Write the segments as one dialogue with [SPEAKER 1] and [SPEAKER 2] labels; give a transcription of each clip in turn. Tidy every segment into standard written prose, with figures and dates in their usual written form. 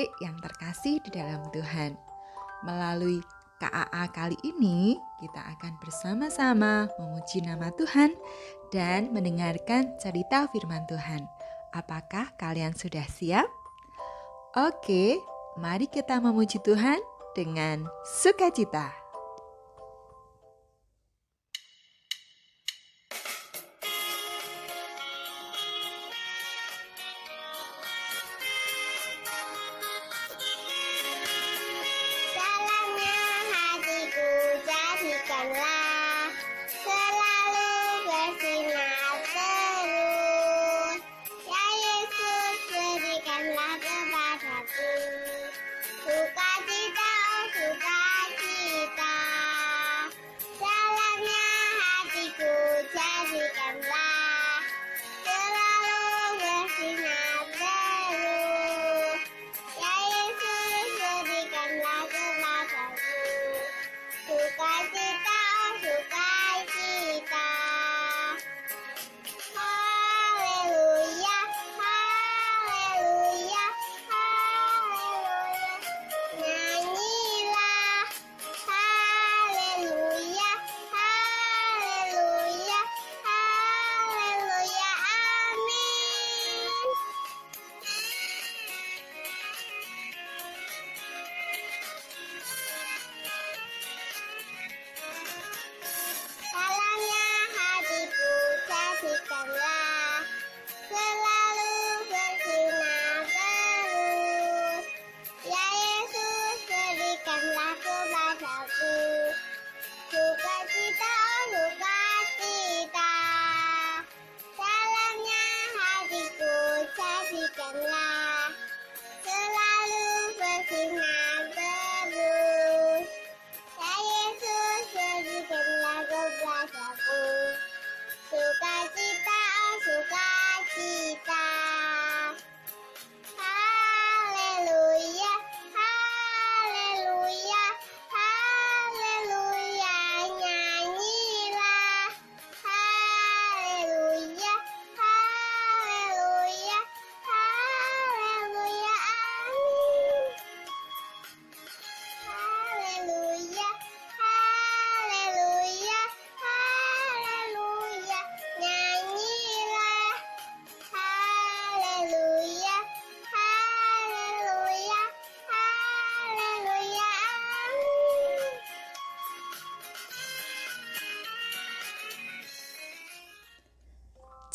[SPEAKER 1] adik-adik yang terkasih di dalam Tuhan. Melalui KAA kali ini, kita akan bersama-sama memuji nama Tuhan dan mendengarkan cerita firman Tuhan. Apakah kalian sudah siap? Oke, mari kita memuji Tuhan dengan sukacita.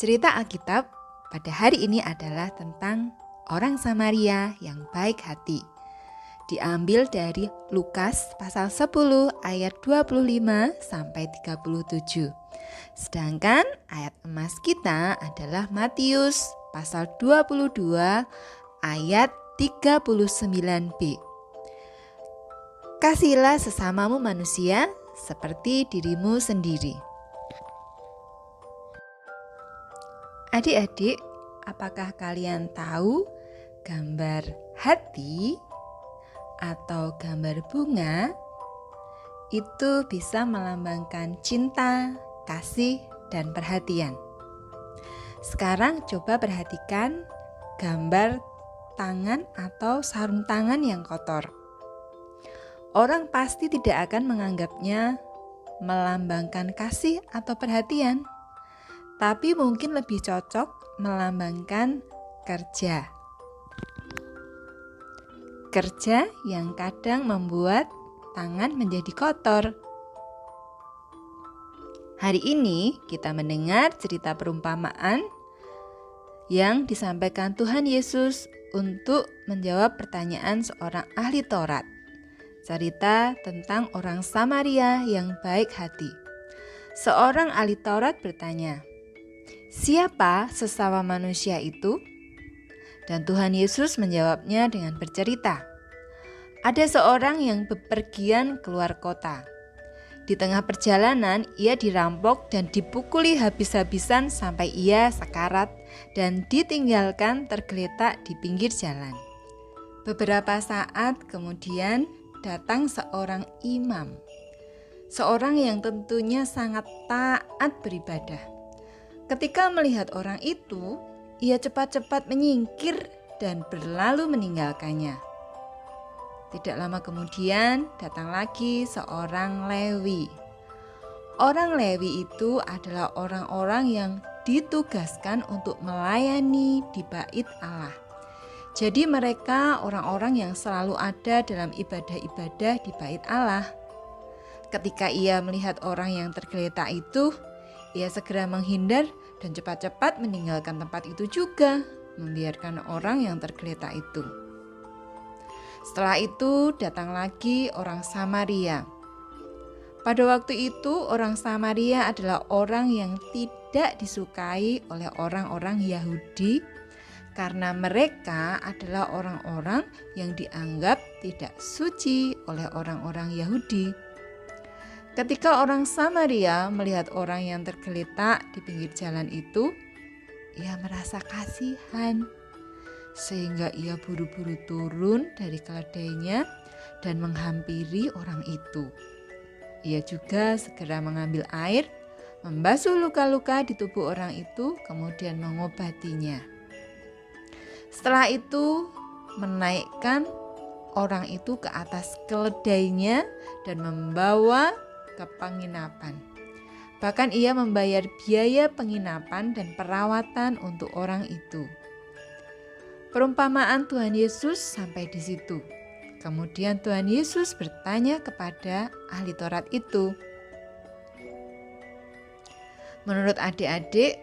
[SPEAKER 1] Cerita Alkitab pada hari ini adalah tentang orang Samaria yang baik hati. Diambil dari Lukas pasal 10 ayat 25 sampai 37. Sedangkan ayat emas kita adalah Matius pasal 22 ayat 39b. Kasihilah sesamamu manusia seperti dirimu sendiri. Adik-adik, apakah kalian tahu gambar hati atau gambar bunga itu bisa melambangkan cinta, kasih, dan perhatian? Sekarang coba perhatikan gambar tangan atau sarung tangan yang kotor. Orang pasti tidak akan menganggapnya melambangkan kasih atau perhatian, tapi mungkin lebih cocok melambangkan kerja. Kerja yang kadang membuat tangan menjadi kotor. Hari ini kita mendengar cerita perumpamaan yang disampaikan Tuhan Yesus untuk menjawab pertanyaan seorang ahli Taurat. Cerita tentang orang Samaria yang baik hati. Seorang ahli Taurat bertanya, "Siapa sesama manusia itu?" Dan Tuhan Yesus menjawabnya dengan bercerita. Ada seorang yang bepergian keluar kota. Di tengah perjalanan ia dirampok dan dipukuli habis-habisan sampai ia sekarat dan ditinggalkan tergeletak di pinggir jalan. Beberapa saat kemudian datang seorang imam, seorang yang tentunya sangat taat beribadah. Ketika melihat orang itu, ia cepat-cepat menyingkir dan berlalu meninggalkannya. Tidak lama kemudian datang lagi seorang Lewi. Orang Lewi itu adalah orang-orang yang ditugaskan untuk melayani di bait Allah. Jadi mereka orang-orang yang selalu ada dalam ibadah-ibadah di bait Allah. Ketika ia melihat orang yang tergeletak itu, ia segera menghindar dan cepat-cepat meninggalkan tempat itu juga, membiarkan orang yang tergeletak itu. Setelah itu datang lagi orang Samaria. Pada waktu itu orang Samaria adalah orang yang tidak disukai oleh orang-orang Yahudi karena mereka adalah orang-orang yang dianggap tidak suci oleh orang-orang Yahudi. Ketika orang Samaria melihat orang yang tergeletak di pinggir jalan itu, ia merasa kasihan. Sehingga ia buru-buru turun dari keledainya dan menghampiri orang itu. Ia juga segera mengambil air, membasuh luka-luka di tubuh orang itu, kemudian mengobatinya. Setelah itu, menaikkan orang itu ke atas keledainya dan membawa ke penginapan. Bahkan ia membayar biaya penginapan dan perawatan untuk orang itu. Perumpamaan Tuhan Yesus sampai di situ. Kemudian Tuhan Yesus bertanya kepada ahli Taurat itu, "Menurut adik-adik,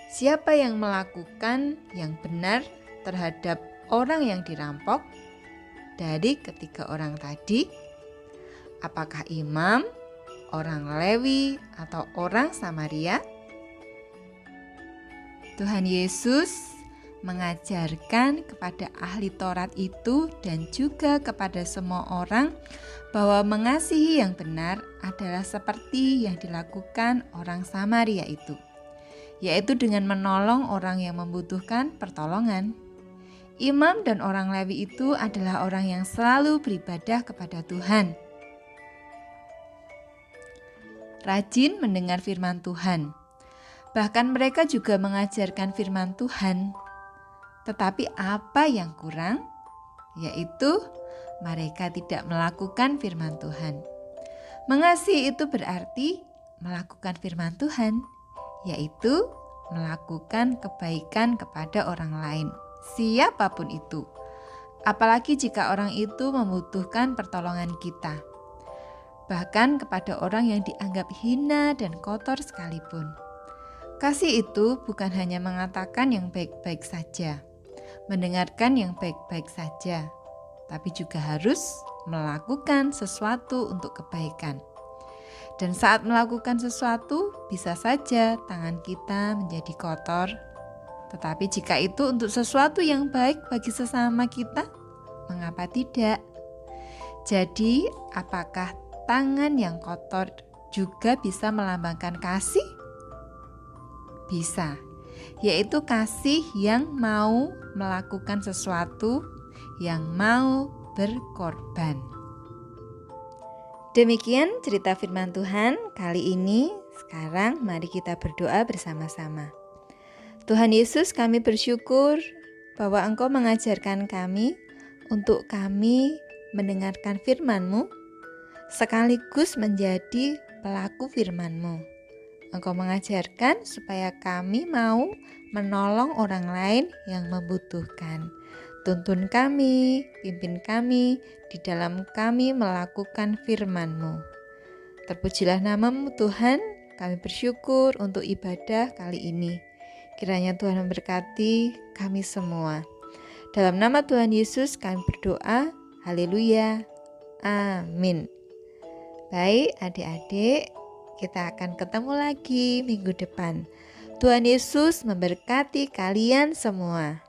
[SPEAKER 1] siapa yang melakukan yang benar terhadap orang yang dirampok dari ketiga orang tadi? Apakah imam, orang Lewi, atau orang Samaria?" Tuhan Yesus mengajarkan kepada ahli Taurat itu dan juga kepada semua orang bahwa mengasihi yang benar adalah seperti yang dilakukan orang Samaria itu, yaitu dengan menolong orang yang membutuhkan pertolongan. Imam dan orang Lewi itu adalah orang yang selalu beribadah kepada Tuhan, rajin mendengar firman Tuhan. Bahkan mereka juga mengajarkan firman Tuhan. Tetapi apa yang kurang? Yaitu mereka tidak melakukan firman Tuhan. Mengasihi itu berarti melakukan firman Tuhan, yaitu melakukan kebaikan kepada orang lain, siapapun itu. Apalagi jika orang itu membutuhkan pertolongan kita. Bahkan kepada orang yang dianggap hina dan kotor sekalipun. Kasih itu bukan hanya mengatakan yang baik-baik saja, mendengarkan yang baik-baik saja, tapi juga harus melakukan sesuatu untuk kebaikan. Dan saat melakukan sesuatu, bisa saja tangan kita menjadi kotor. Tetapi jika itu untuk sesuatu yang baik bagi sesama kita, mengapa tidak? Jadi, apakah tangan yang kotor juga bisa melambangkan kasih? Bisa, yaitu kasih yang mau melakukan sesuatu, yang mau berkorban. Demikian cerita firman Tuhan kali ini. Sekarang mari kita berdoa bersama-sama. Tuhan Yesus, kami bersyukur bahwa Engkau mengajarkan kami untuk kami mendengarkan firman-Mu sekaligus menjadi pelaku firman-Mu. Engkau mengajarkan supaya kami mau menolong orang lain yang membutuhkan. Tuntun kami, pimpin kami di dalam kami melakukan firman-Mu. Terpujilah nama-Mu Tuhan, kami bersyukur untuk ibadah kali ini. Kiranya Tuhan memberkati kami semua. Dalam nama Tuhan Yesus kami berdoa, haleluya, amin. Baik adik-adik, kita akan ketemu lagi minggu depan. Tuhan Yesus memberkati kalian semua.